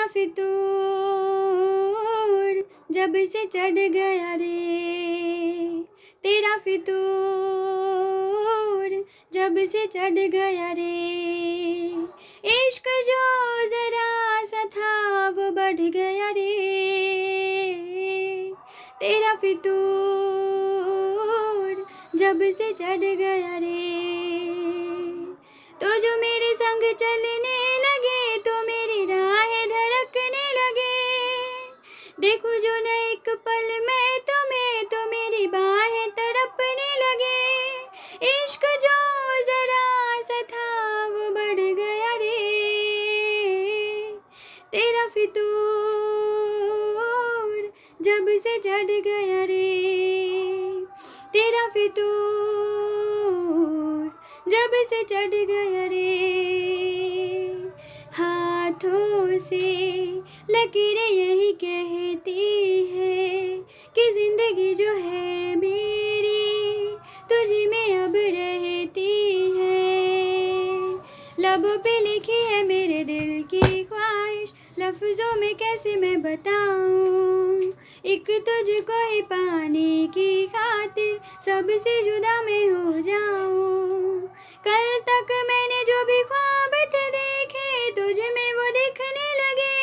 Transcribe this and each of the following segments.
फितूर जब से चढ़ गया रे, तेरा फितूर जब से चढ़ गया रे। इश्क जो जरा सा था वो बढ़ गया रे, तेरा फितूर जब से चढ़ गया रे। तो जो मेरे संग चलने लगे तो मेरी राहें धड़कने लगे, देखूं जो न एक पल में तुम्हें तो मेरी बाहें तड़पने लगे। इश्क जो जरा सा था वो बढ़ गया रे, तेरा फितूर जब से चढ़ गया रे, तेरा फितूर जब से चढ़ गया रे। हाथों से लकीरें यही कहती है कि जिंदगी जो है मेरी तुझी में अब रहती है। लबों पे लिखी है मेरे दिल की ख्वाहिश, लफ्जों में कैसे मैं बताऊं, एक तुझको ही पाने की खातिर सबसे जुदा मैं हो जाऊं। कल तक मैंने जो भी ख्वाब थे देखे तुझ में वो दिखने लगे।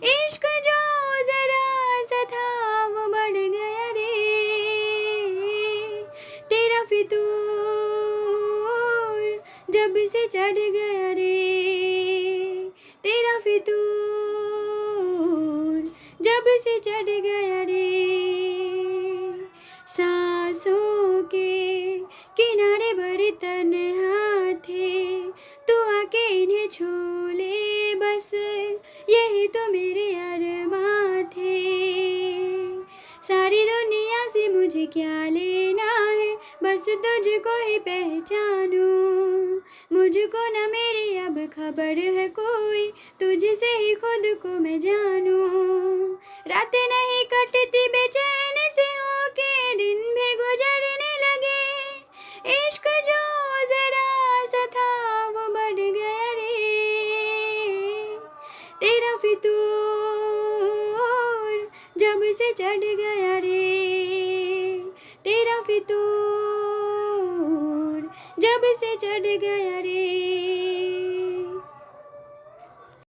इश्क जो जरा सा था वो बढ़ गया रे, तेरा फितूर जब से चढ़ गया रे, तेरा फितूर जब से चढ़ गया रे। सांसों के किनारे बड़े तन्हा थे, तू आके इन्हें छू ले बस यही तो मेरे अरमां थे। सारी दुनिया से मुझे क्या लेना है, बस तुझको ही पहचानूं। मुझको न मेरी अब खबर है कोई, तुझसे ही खुद को मैं जानूं। रातें नहीं कटती बेचैन से होके, दिन भी गुजरने लगे। इश्क जो जरा सा था वो बढ़ गया रे, तेरा फितूर जब से चढ़ गया रे, तेरा फितूर जब से चढ़ गया रे।